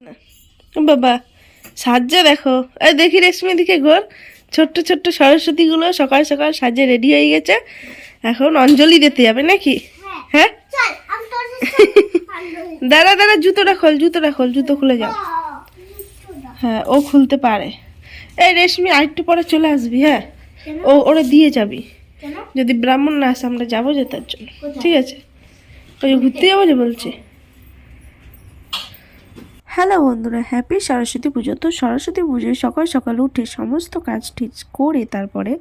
না বাবা সাজ্জা দেখো, এই দেখি রেশমি দিকে ঘোর। ছোট্ট ছোট্ট সরস্বতীগুলো সকাল সকাল সাজে রেডি হয়ে গেছে, এখন অঞ্জলি দিতে যাবে নাকি? হ্যাঁ দাঁড়া দাঁড়া, জুতোটা খোল, জুতোটা খোল, জুতো খুলে যাও। হ্যাঁ ও খুলতে পারে। এই রেশমি আরেকটু পরে চলে আসবি, হ্যাঁ ওরা দিয়ে যাবি। যদি ব্রাহ্মণ না আসে আমরা যাবো যে তার জন্য, ঠিক আছে? ওই ঘুরতে যাবো যে বলছি। হ্যালো বন্ধুরা, হ্যাপি সরস্বতী পুজো। তো সরস্বতী পুজোয় সকাল সকাল উঠে সমস্ত কাজ ঠিক করে তারপরে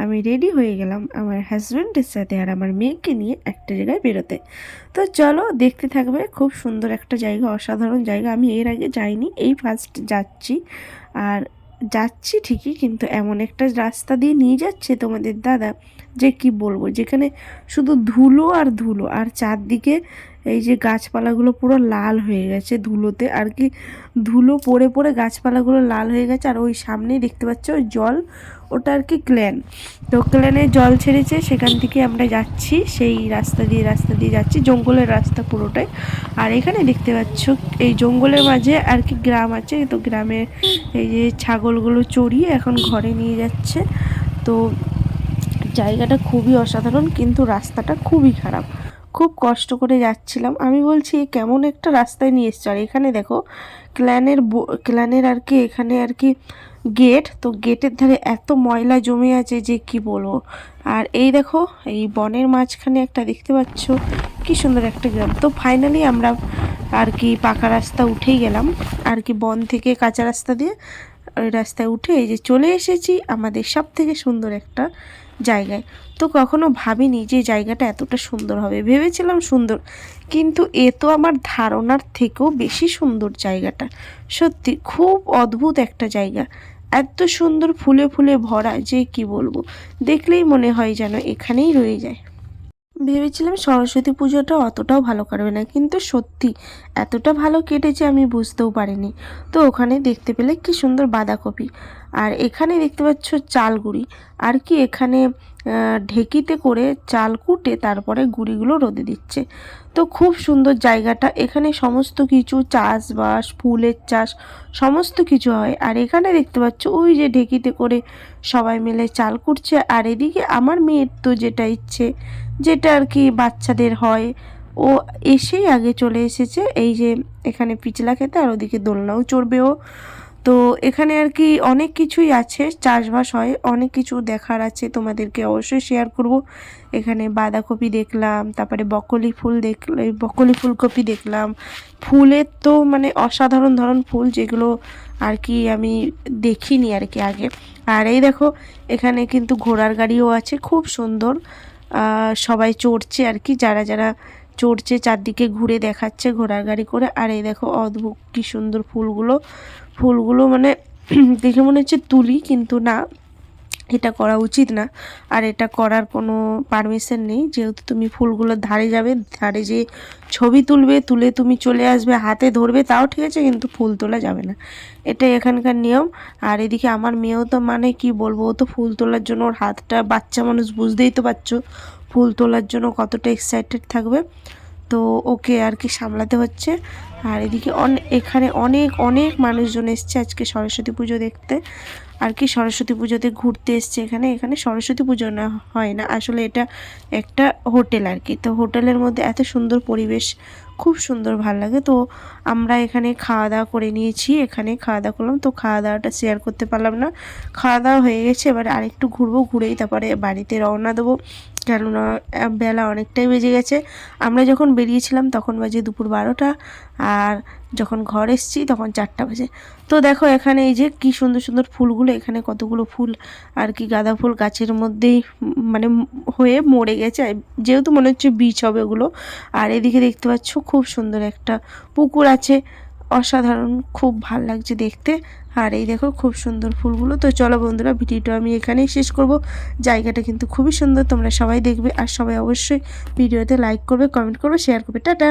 আমি রেডি হয়ে গেলাম আমার হাজব্যান্ডের সাথে আর আমার মেয়েকে নিয়ে একটা জায়গায় বেরোতে। তো চলো দেখতে থাকবে, খুব সুন্দর একটা জায়গা, অসাধারণ জায়গা। আমি এর আগে যাইনি, এই ফার্স্ট যাচ্ছি। আর যাচ্ছি ঠিকই, কিন্তু এমন একটা রাস্তা দিয়ে নিয়ে যাচ্ছে তোমাদের দাদা যে কি বলবো, যেখানে শুধু ধুলো আর ধুলো, আর চারদিকে এই যে গাছপালাগুলো পুরো লাল হয়ে গেছে ধুলোতে, আর কি ধুলো পড়ে পড়ে গাছপালাগুলো লাল হয়ে গেছে। আর ওই সামনেই দেখতে পাচ্ছ ওই জল, ওটা আর কি ক্ল্যান। তো ক্ল্যানে জল ছেড়েছে, সেখান থেকে আমরা যাচ্ছি, সেই রাস্তা দিয়ে যাচ্ছি, জঙ্গলের রাস্তা পুরোটাই। আর এখানে দেখতে পাচ্ছ এই জঙ্গলের মাঝে আর কি গ্রাম আছে, তো গ্রামে এই যে ছাগলগুলো চড়িয়ে এখন ঘরে নিয়ে যাচ্ছে। তো জায়গাটা খুবই অসাধারণ, কিন্তু রাস্তাটা খুবই খারাপ, খুব কষ্ট করে যাচ্ছিলাম। আমি বলছি কেমন একটা রাস্তায় নিয়ে এসছে। আর এখানে দেখো ক্ল্যানের আর কি এখানে আর কি গেট, তো গেটের ধারে এত ময়লা জমে আছে যে কি বলবো। আর এই দেখো এই বনের মাঝখানে একটা দেখতে পাচ্ছ কি সুন্দর একটা গ্রাম। তো ফাইনালি আমরা আর কি পাকা রাস্তা উঠেই গেলাম, আর কি বন থেকে কাঁচা রাস্তা দিয়ে ওই রাস্তায় উঠে এই যে চলে এসেছি আমাদের সব থেকে সুন্দর একটা জায়গায়। তো কখনো ভাবিনি যে জায়গাটা এতটা সুন্দর হবে, ভেবেছিলাম সুন্দর, কিন্তু এ তো আমার ধারণার থেকেও বেশি সুন্দর জায়গাটা। সত্যি খুব অদ্ভুত একটা জায়গা, এত সুন্দর ফুলে ফুলে ভরা যে কি বলবো, দেখলেই মনে হয় যেন এখানেই রয়ে যায়। ভেবেছিলাম সরস্বতী পুজোটা অতটাও ভালো কাটবে না, কিন্তু সত্যি এতটা ভালো কেটেছে আমি বুঝতেও পারিনি। তো ওখানে দেখতে পেলে কি সুন্দর বাঁধাকপি, আর এখানে দেখতে পাচ্ছ চালগুড়ি, আর কি এখানে ঢেকিতে করে চাল কুটে তারপরে গুঁড়িগুলো রোদে দিচ্ছে। তো খুব সুন্দর জায়গাটা, এখানে সমস্ত কিছু চাষবাস, ফুলের চাষ, সমস্ত কিছু হয়। আর এখানে দেখতে পাচ্ছ ওই যে ঢেকিতে করে সবাই মিলে চাল কুটছে। আর এদিকে আমার মেয়ের তো যেটা ইচ্ছে, যেটা আর কি বাচ্চাদের হয়, ও এসেই আগে চলে এসেছে এই যে এখানে পিছলা খেতে, আর ওদিকে দোলনাও চড়বে ও। তো এখানে আর কি অনেক কিছুই আছে, চাষবাস হয়, অনেক কিছু দেখার আছে, তোমাদেরকে অবশ্যই শেয়ার করব। এখানে বাঁধাকপি দেখলাম, তারপরে বকলি ফুল দেখলাম, বকলি ফুলকপি দেখলাম। ফুলের তো মানে অসাধারণ ধরন ফুল, যেগুলো আর কি আমি দেখিনি আর কি আগে। আর এই দেখো এখানে কিন্তু ঘোড়ার গাড়িও আছে, খুব সুন্দর, সবাই চড়ছে আর কি, যারা যারা চড়ছে চারদিকে ঘুরে দেখাচ্ছে ঘোড়ার গাড়ি করে। আর এই দেখো অদ্ভুত কি সুন্দর ফুলগুলো, ফুলগুলো মানে দেখে মনে হচ্ছে তুলি, কিন্তু না, এটা করা উচিত না। আর এটা করার কোনো পারমিশন নেই, যেহেতু তুমি ফুলগুলোর ধারে যাবে, ধারে যে ছবি তুলবে, তুলে তুমি চলে আসবে, হাতে ধরবে তাও ঠিক আছে, কিন্তু ফুল তোলা যাবে না, এটাই এখানকার নিয়ম। আর এদিকে আমার মেয়েও তো মানে কি বলবো, ও তো ফুল তোলার জন্য ওর হাতটা, বাচ্চা মানুষ বুঝতেই তো পারছো ফুল তোলার জন্য কতটা এক্সাইটেড থাকবে, তো ওকে আর কি সামলাতে হচ্ছে। আর এদিকে এখানে অনেক অনেক মানুষজন এসছে আজকে সরস্বতী পুজো দেখতে, আর কি সরস্বতী পুজোতে ঘুরতে এসছে এখানে। এখানে সরস্বতী পুজো না হয় না আসলে, এটা একটা হোটেল আর কি। তো হোটেলের মধ্যে এত সুন্দর পরিবেশ, খুব সুন্দর, ভালো লাগে। তো আমরা এখানে খাওয়া দাওয়া করে নিয়েছি, এখানে খাওয়া দাওয়া করলাম, তো খাওয়া দাওয়াটা শেয়ার করতে পারলাম না। খাওয়া দাওয়া হয়ে গেছে, এবার আরেকটু ঘুরবো, ঘুরেই তারপরে বাড়িতে রওনা দেবো, কেননা বেলা অনেকটাই বেজে গেছে। আমরা যখন বেরিয়েছিলাম তখন বাজে দুপুর 12টা, আর যখন ঘর এসেছি তখন 4টা বাজে। তো দেখো এখানে এই যে কি সুন্দর সুন্দর ফুলগুলো, এখানে কতগুলো ফুল আর কি গাঁদা ফুল গাছের মধ্যেই মানে হয়ে মরে গেছে, যেহেতু মনে হচ্ছে বীজ হবে ওগুলো। আর এদিকে দেখতে পাচ্ছ খুব সুন্দর একটা পুকুর আছে, অসাধারণ, খুব ভাল লাগছে দেখতে। আর এই দেখো খুব সুন্দর ফুলগুলো। তো চলো বন্ধুরা, ভিডিওটা আমি এখানেই শেষ করব। জায়গাটা কিন্তু খুবই সুন্দর, তোমরা সবাই দেখবে, আর সবাই অবশ্যই ভিডিওতে লাইক করবে, কমেন্ট করবে, শেয়ার করবে। টাটা।